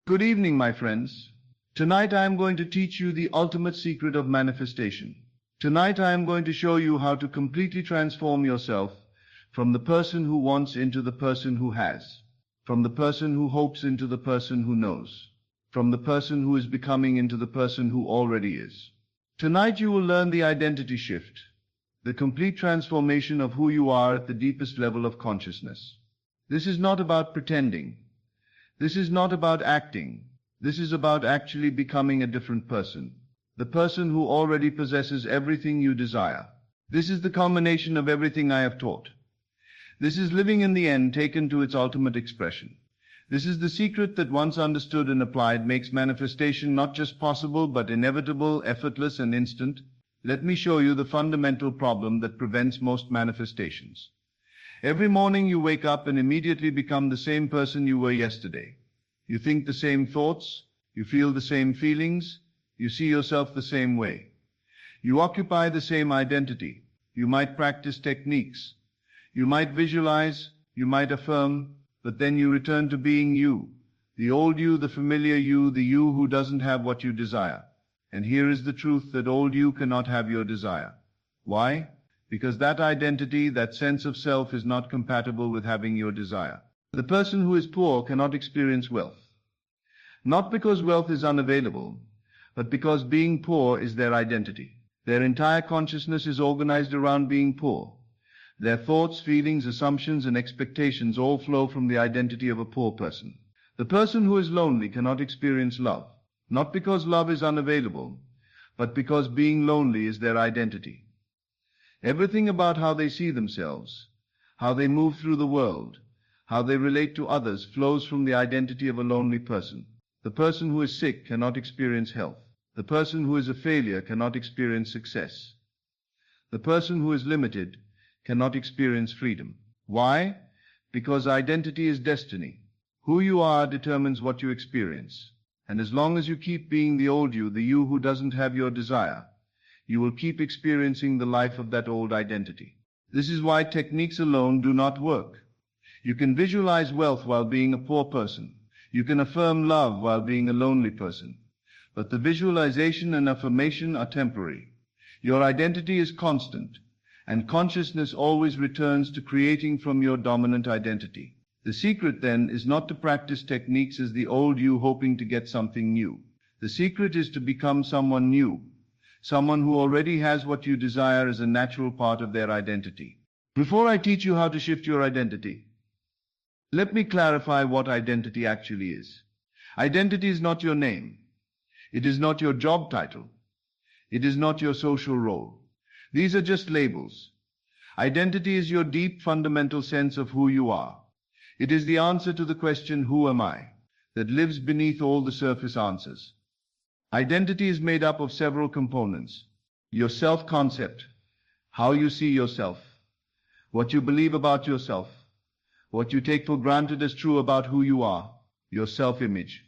Good evening, my friends. Tonight I am going to teach you the ultimate secret of manifestation. Tonight I am going to show you how to completely transform yourself from the person who wants into the person who has, from the person who hopes into the person who knows, from the person who is becoming into the person who already is. Tonight you will learn the identity shift, the complete transformation of who you are at the deepest level of consciousness. This is not about pretending. This is not about acting. This is about actually becoming a different person, the person who already possesses everything you desire. This is the culmination of everything I have taught. This is living in the end taken to its ultimate expression. This is the secret that once understood and applied makes manifestation not just possible but inevitable, effortless and instant. Let me show you the fundamental problem that prevents most manifestations. Every morning you wake up and immediately become the same person you were yesterday. You think the same thoughts, you feel the same feelings, you see yourself the same way. You occupy the same identity. You might practice techniques. You might visualize, you might affirm, but then you return to being you, the old you, the familiar you, the you who doesn't have what you desire. And here is the truth that old you cannot have your desire. Why? Because that identity, that sense of self is not compatible with having your desire. The person who is poor cannot experience wealth. Not because wealth is unavailable, but because being poor is their identity. Their entire consciousness is organized around being poor. Their thoughts, feelings, assumptions, and expectations all flow from the identity of a poor person. The person who is lonely cannot experience love, not because love is unavailable, but because being lonely is their identity. Everything about how they see themselves, how they move through the world, how they relate to others flows from the identity of a lonely person. The person who is sick cannot experience health. The person who is a failure cannot experience success. The person who is limited cannot experience freedom. Why? Because identity is destiny. Who you are determines what you experience. And as long as you keep being the old you, the you who doesn't have your desire, you will keep experiencing the life of that old identity. This is why techniques alone do not work. You can visualize wealth while being a poor person. You can affirm love while being a lonely person. But the visualization and affirmation are temporary. Your identity is constant, and consciousness always returns to creating from your dominant identity. The secret, then, is not to practice techniques as the old you hoping to get something new. The secret is to become someone new, someone who already has what you desire as a natural part of their identity. Before I teach you how to shift your identity, let me clarify what identity actually is. Identity is not your name. It is not your job title. It is not your social role. These are just labels. Identity is your deep, fundamental sense of who you are. It is the answer to the question, who am I, that lives beneath all the surface answers. Identity is made up of several components. Your self-concept, how you see yourself, what you believe about yourself, what you take for granted as true about who you are, your self-image,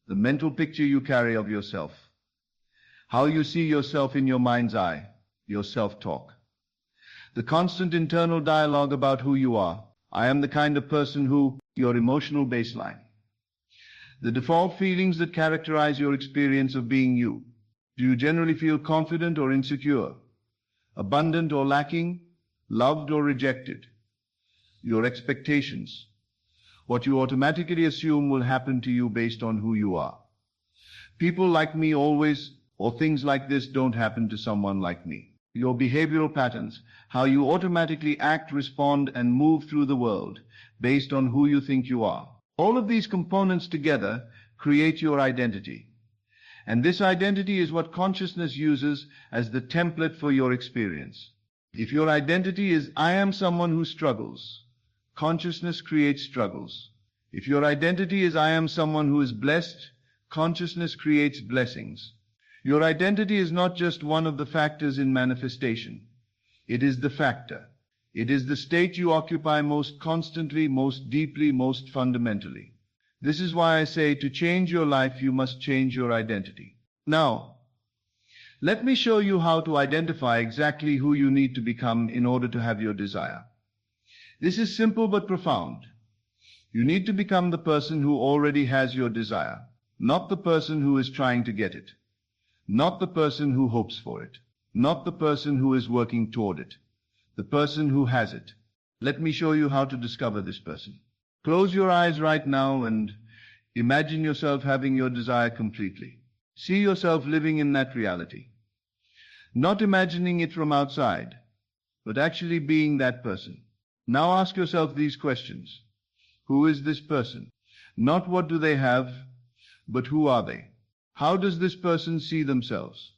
the mental picture you carry of yourself, how you see yourself in your mind's eye, your self-talk, the constant internal dialogue about who you are. I am the kind of person who, your emotional baseline, the default feelings that characterize your experience of being you. Do you generally feel confident or insecure, abundant or lacking, loved or rejected? Your expectations, what you automatically assume will happen to you based on who you are. People like me always, or things like this don't happen to someone like me. Your behavioral patterns, how you automatically act, respond, and move through the world based on who you think you are. All of these components together create your identity. And this identity is what consciousness uses as the template for your experience. If your identity is, I am someone who struggles, consciousness creates struggles. If your identity is, I am someone who is blessed, consciousness creates blessings. Your identity is not just one of the factors in manifestation. It is the factor. It is the state you occupy most constantly, most deeply, most fundamentally. This is why I say to change your life, you must change your identity. Now, let me show you how to identify exactly who you need to become in order to have your desire. This is simple but profound. You need to become the person who already has your desire, not the person who is trying to get it, not the person who hopes for it, not the person who is working toward it, the person who has it. Let me show you how to discover this person. Close your eyes right now and imagine yourself having your desire completely. See yourself living in that reality. Not imagining it from outside, but actually being that person. Now ask yourself these questions. Who is this person? Not what do they have, but who are they? How does this person see themselves?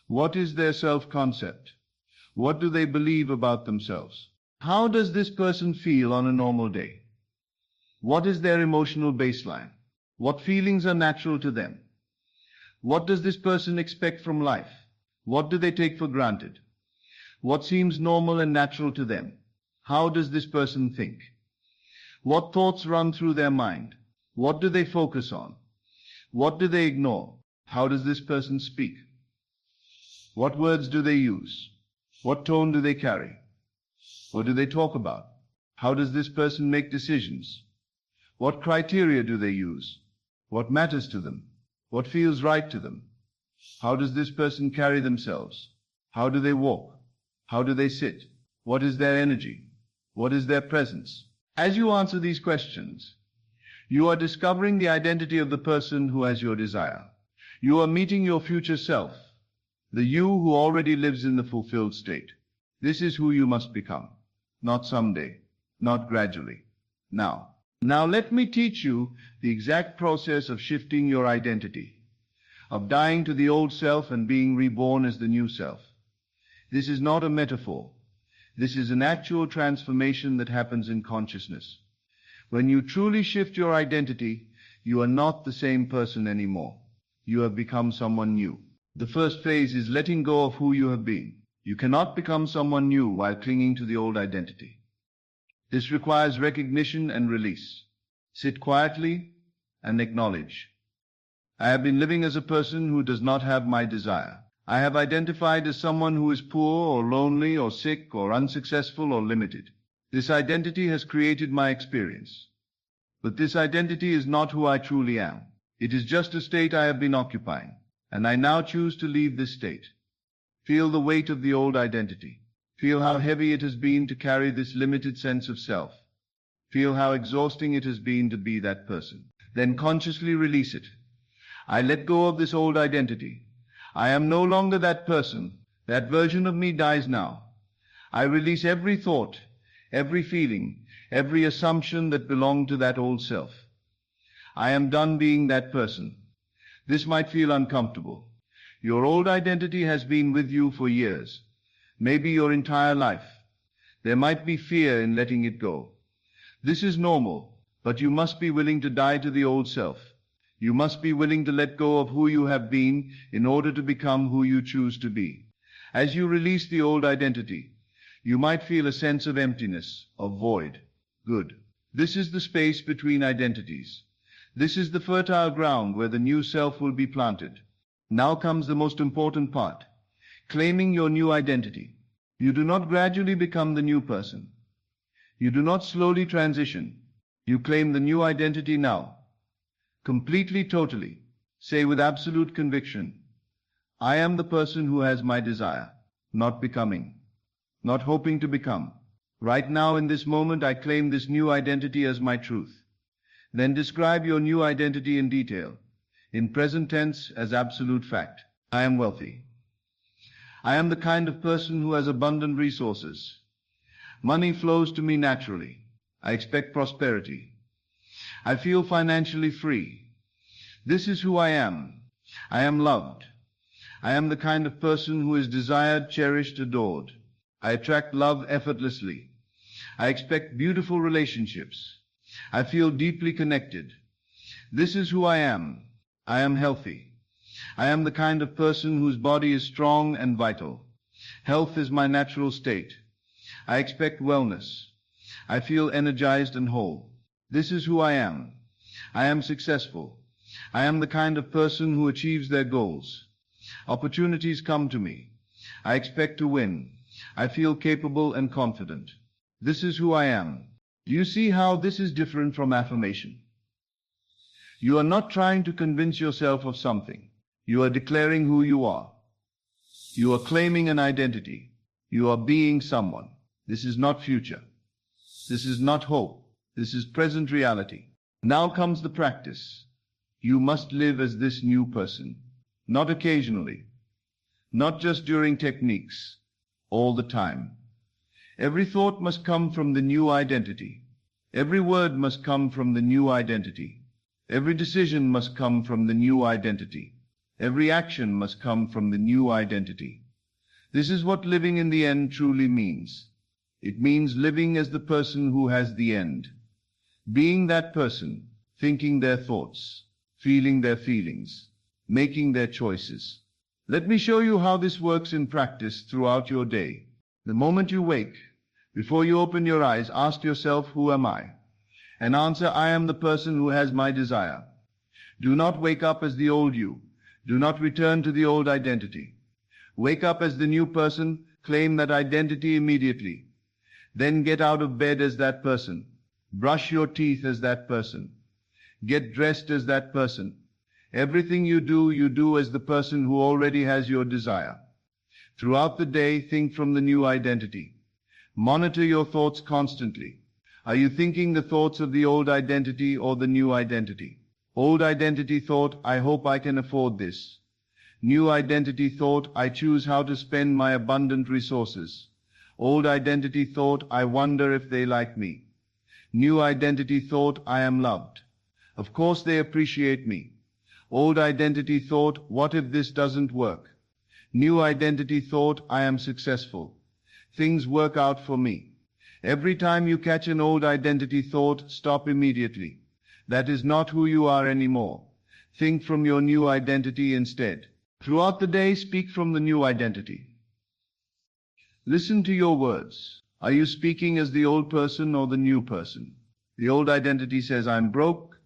What is their self-concept? What do they believe about themselves? How does this person feel on a normal day? What is their emotional baseline? What feelings are natural to them? What does this person expect from life? What do they take for granted? What seems normal and natural to them? How does this person think? What thoughts run through their mind? What do they focus on? What do they ignore? How does this person speak? What words do they use? What tone do they carry? What do they talk about? How does this person make decisions? What criteria do they use? What matters to them? What feels right to them? How does this person carry themselves? How do they walk? How do they sit? What is their energy? What is their presence? As you answer these questions, you are discovering the identity of the person who has your desire. You are meeting your future self, the you who already lives in the fulfilled state. This is who you must become, not someday, not gradually, now. Now let me teach you the exact process of shifting your identity, of dying to the old self and being reborn as the new self. This is not a metaphor. This is an actual transformation that happens in consciousness. When you truly shift your identity, you are not the same person anymore. You have become someone new. The first phase is letting go of who you have been. You cannot become someone new while clinging to the old identity. This requires recognition and release. Sit quietly and acknowledge. I have been living as a person who does not have my desire. I have identified as someone who is poor or lonely or sick or unsuccessful or limited. This identity has created my experience. But this identity is not who I truly am. It is just a state I have been occupying, and I now choose to leave this state. Feel the weight of the old identity. Feel how heavy it has been to carry this limited sense of self. Feel how exhausting it has been to be that person. Then consciously release it. I let go of this old identity. I am no longer that person. That version of me dies now. I release every thought, every feeling, every assumption that belonged to that old self. I am done being that person. This might feel uncomfortable. Your old identity has been with you for years, maybe your entire life. There might be fear in letting it go. This is normal, but you must be willing to die to the old self. You must be willing to let go of who you have been in order to become who you choose to be. As you release the old identity, you might feel a sense of emptiness, of void. Good. This is the space between identities. This is the fertile ground where the new self will be planted. Now comes the most important part, claiming your new identity. You do not gradually become the new person. You do not slowly transition. You claim the new identity now. Completely, totally. Say with absolute conviction, I am the person who has my desire, not becoming, not hoping to become. Right now in this moment I claim this new identity as my truth. Then describe your new identity in detail, in present tense as absolute fact. I am wealthy. I am the kind of person who has abundant resources. Money flows to me naturally. I expect prosperity. I feel financially free. This is who I am. I am loved. I am the kind of person who is desired, cherished, adored. I attract love effortlessly. I expect beautiful relationships. I feel deeply connected. This is who I am. I am healthy. I am the kind of person whose body is strong and vital. Health is my natural state. I expect wellness. I feel energized and whole. This is who I am. I am successful. I am the kind of person who achieves their goals. Opportunities come to me. I expect to win. I feel capable and confident. This is who I am. Do you see how this is different from affirmation? You are not trying to convince yourself of something. You are declaring who you are. You are claiming an identity. You are being someone. This is not future. This is not hope. This is present reality. Now comes the practice. You must live as this new person, not occasionally, not just during techniques, all the time. Every thought must come from the new identity. Every word must come from the new identity. Every decision must come from the new identity. Every action must come from the new identity. This is what living in the end truly means. It means living as the person who has the end. Being that person, thinking their thoughts, feeling their feelings, making their choices. Let me show you how this works in practice throughout your day. The moment you wake, before you open your eyes, ask yourself, who am I? And answer, I am the person who has my desire. Do not wake up as the old you. Do not return to the old identity. Wake up as the new person, claim that identity immediately. Then get out of bed as that person. Brush your teeth as that person. Get dressed as that person. Everything you do as the person who already has your desire. Throughout the day, think from the new identity. Monitor your thoughts constantly. Are you thinking the thoughts of the old identity or the new identity? Old identity thought, I hope I can afford this. New identity thought, I choose how to spend my abundant resources. Old identity thought, I wonder if they like me. New identity thought, I am loved. Of course they appreciate me. Old identity thought, what if this doesn't work? New identity thought, I am successful. Things work out for me. Every time you catch an old identity thought, stop immediately. That is not who you are anymore. Think from your new identity instead. Throughout the day, speak from the new identity. Listen to your words. Are you speaking as the old person or the new person? The old identity says, I'm broke.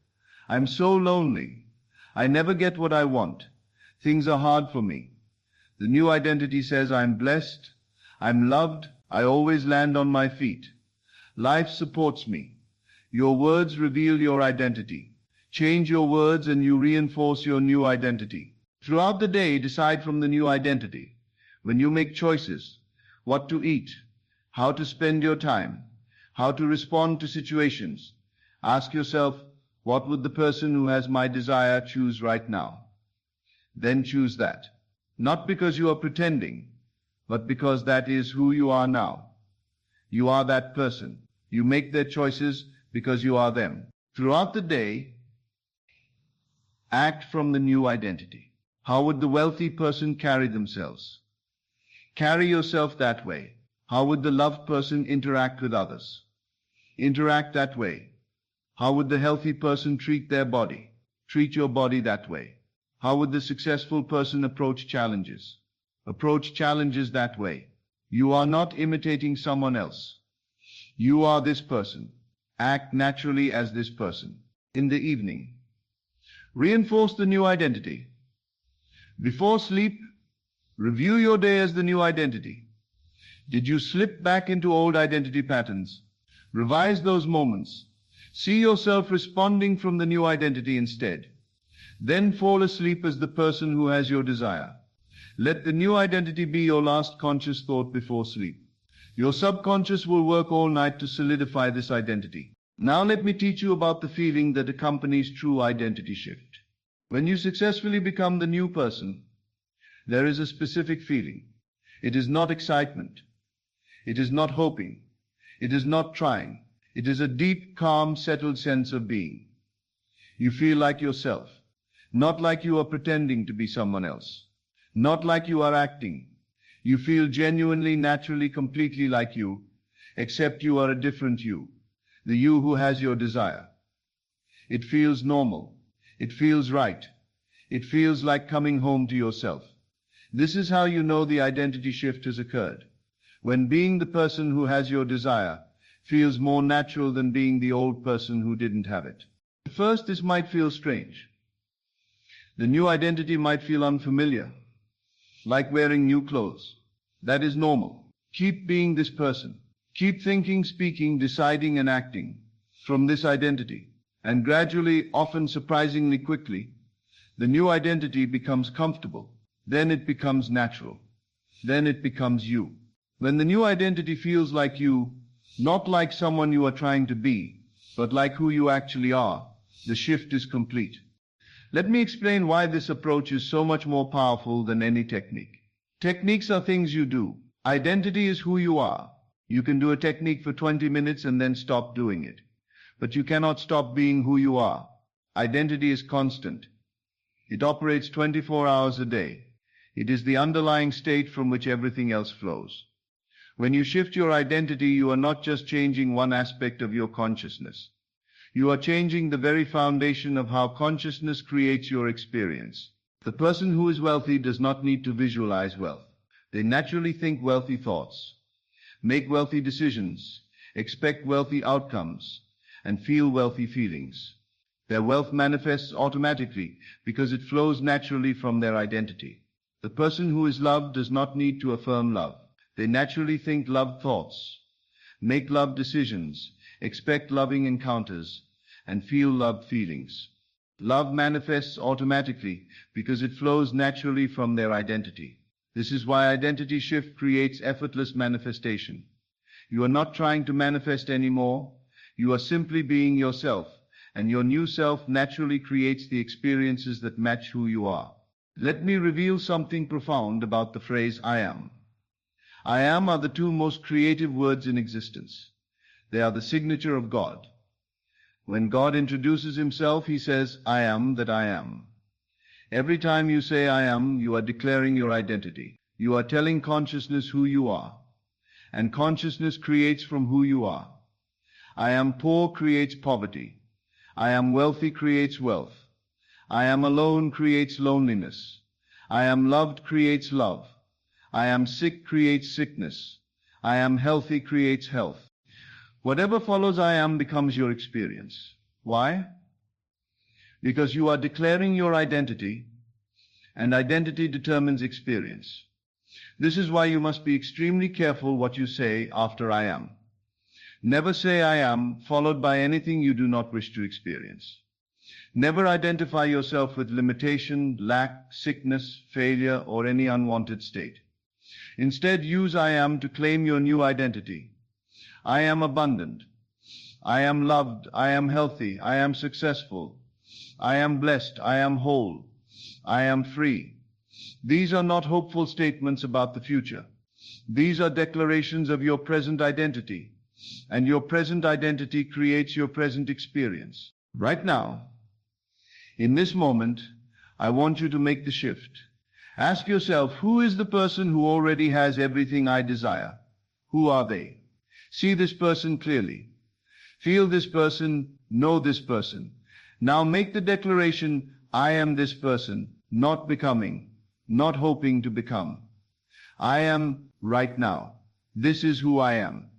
I'm so lonely. I never get what I want. Things are hard for me. The new identity says, I'm blessed. I'm loved. I always land on my feet. Life supports me. Your words reveal your identity. Change your words and you reinforce your new identity. Throughout the day, decide from the new identity. When you make choices, what to eat, how to spend your time, how to respond to situations, ask yourself, what would the person who has my desire choose right now? Then choose that. Not because you are pretending, but because that is who you are now. You are that person. You make their choices because you are them. Throughout the day, act from the new identity. How would the wealthy person carry themselves? Carry yourself that way. How would the loved person interact with others? Interact that way. How would the healthy person treat their body? Treat your body that way. How would the successful person approach challenges? Approach challenges that way. You are not imitating someone else. You are this person. Act naturally as this person. In the evening, reinforce the new identity. Before sleep, review your day as the new identity. Did you slip back into old identity patterns? Revise those moments. See yourself responding from the new identity instead. Then fall asleep as the person who has your desire. Let the new identity be your last conscious thought before sleep. Your subconscious will work all night to solidify this identity. Now let me teach you about the feeling that accompanies true identity shift. When you successfully become the new person, there is a specific feeling. It is not excitement. It is not hoping. It is not trying. It is a deep, calm, settled sense of being. You feel like yourself, not like you are pretending to be someone else, not like you are acting. You feel genuinely, naturally, completely like you, except you are a different you, the you who has your desire. It feels normal. It feels right. It feels like coming home to yourself. This is how you know the identity shift has occurred. When being the person who has your desire feels more natural than being the old person who didn't have it. At first, this might feel strange. The new identity might feel unfamiliar, like wearing new clothes. That is normal. Keep being this person. Keep thinking, speaking, deciding, and acting from this identity. And gradually, often surprisingly quickly, the new identity becomes comfortable. Then it becomes natural. Then it becomes you. When the new identity feels like you, not like someone you are trying to be, but like who you actually are, the shift is complete. Let me explain why this approach is so much more powerful than any technique. Techniques are things you do. Identity is who you are. You can do a technique for 20 minutes and then stop doing it. But you cannot stop being who you are. Identity is constant. It operates 24 hours a day. It is the underlying state from which everything else flows. When you shift your identity, you are not just changing one aspect of your consciousness. You are changing the very foundation of how consciousness creates your experience. The person who is wealthy does not need to visualize wealth. They naturally think wealthy thoughts, make wealthy decisions, expect wealthy outcomes, and feel wealthy feelings. Their wealth manifests automatically because it flows naturally from their identity. The person who is loved does not need to affirm love. They naturally think loved thoughts, make loved decisions, expect loving encounters, and feel loved feelings. Love manifests automatically because it flows naturally from their identity. This is why identity shift creates effortless manifestation. You are not trying to manifest anymore. You are simply being yourself, and your new self naturally creates the experiences that match who you are. Let me reveal something profound about the phrase I am. I am are the two most creative words in existence. They are the signature of God. When God introduces himself, he says, I am that I am. Every time you say I am, you are declaring your identity. You are telling consciousness who you are. And consciousness creates from who you are. I am poor creates poverty. I am wealthy creates wealth. I am alone creates loneliness. I am loved creates love. I am sick creates sickness. I am healthy creates health. Whatever follows I am becomes your experience. Why? Because you are declaring your identity, and identity determines experience. This is why you must be extremely careful what you say after I am. Never say I am, followed by anything you do not wish to experience. Never identify yourself with limitation, lack, sickness, failure, or any unwanted state. Instead, use I am to claim your new identity. I am abundant. I am loved. I am healthy. I am successful. I am blessed. I am whole. I am free. These are not hopeful statements about the future. These are declarations of your present identity. And your present identity creates your present experience. Right now, in this moment, I want you to make the shift. Ask yourself, who is the person who already has everything I desire? Who are they? See this person clearly. Feel this person, know this person. Now make the declaration, I am this person, not becoming, not hoping to become. I am right now. This is who I am.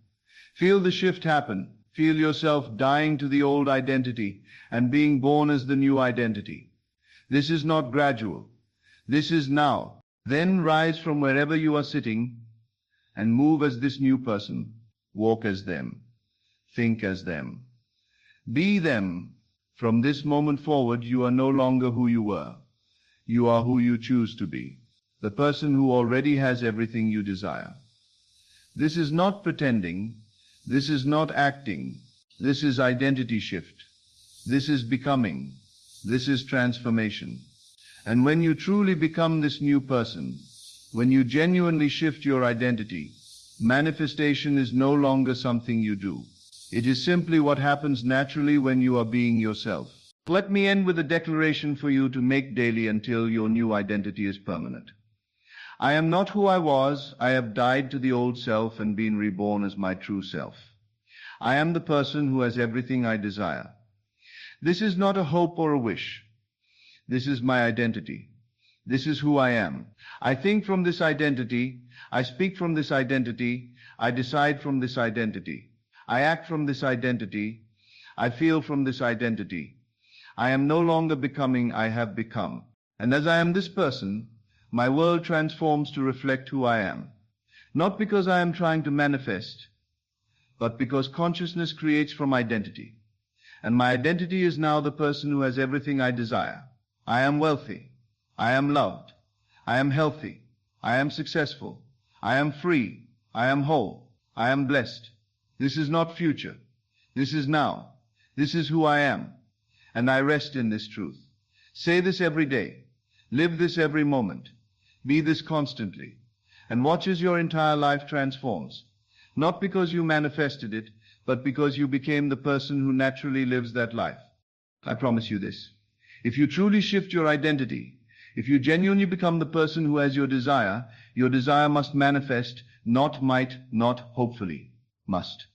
Feel the shift happen. Feel yourself dying to the old identity and being born as the new identity. This is not gradual. This is now. Then rise from wherever you are sitting and move as this new person. Walk as them. Think as them. Be them. From this moment forward, you are no longer who you were. You are who you choose to be. The person who already has everything you desire. This is not pretending. This is not acting. This is identity shift. This is becoming. This is transformation. And when you truly become this new person, when you genuinely shift your identity, manifestation is no longer something you do. It is simply what happens naturally when you are being yourself. Let me end with a declaration for you to make daily until your new identity is permanent. I am not who I was. I have died to the old self and been reborn as my true self. I am the person who has everything I desire. This is not a hope or a wish. This is my identity. This is who I am. I think from this identity. I speak from this identity. I decide from this identity. I act from this identity. I feel from this identity. I am no longer becoming, I have become. And as I am this person, my world transforms to reflect who I am. Not because I am trying to manifest, but because consciousness creates from identity. And my identity is now the person who has everything I desire. I am wealthy. I am loved. I am healthy. I am successful. I am free. I am whole. I am blessed. This is not future. This is now. This is who I am. And I rest in this truth. Say this every day. Live this every moment. Be this constantly. And watch as your entire life transforms. Not because you manifested it, but because you became the person who naturally lives that life. I promise you this. If you truly shift your identity, if you genuinely become the person who has your desire must manifest, not might, not hopefully, must.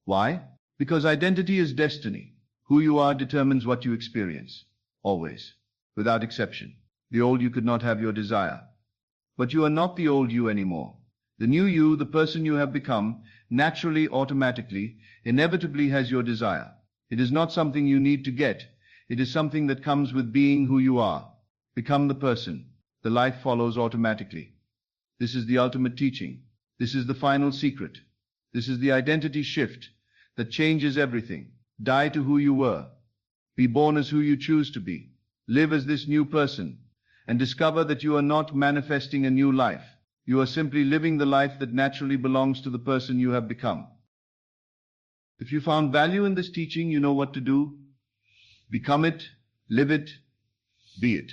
Why? Because identity is destiny. Who you are determines what you experience. Always. Without exception. The old you could not have your desire. But you are not the old you anymore. The new you, the person you have become, naturally, automatically, inevitably has your desire. It is not something you need to get. It is something that comes with being who you are. Become the person. The life follows automatically. This is the ultimate teaching. This is the final secret. This is the identity shift that changes everything. Die to who you were. Be born as who you choose to be. Live as this new person. And discover that you are not manifesting a new life. You are simply living the life that naturally belongs to the person you have become. If you found value in this teaching, you know what to do. Become it, live it, be it.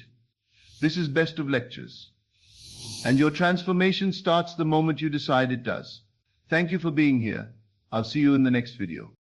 This is best of lectures. And your transformation starts the moment you decide it does. Thank you for being here. I'll see you in the next video.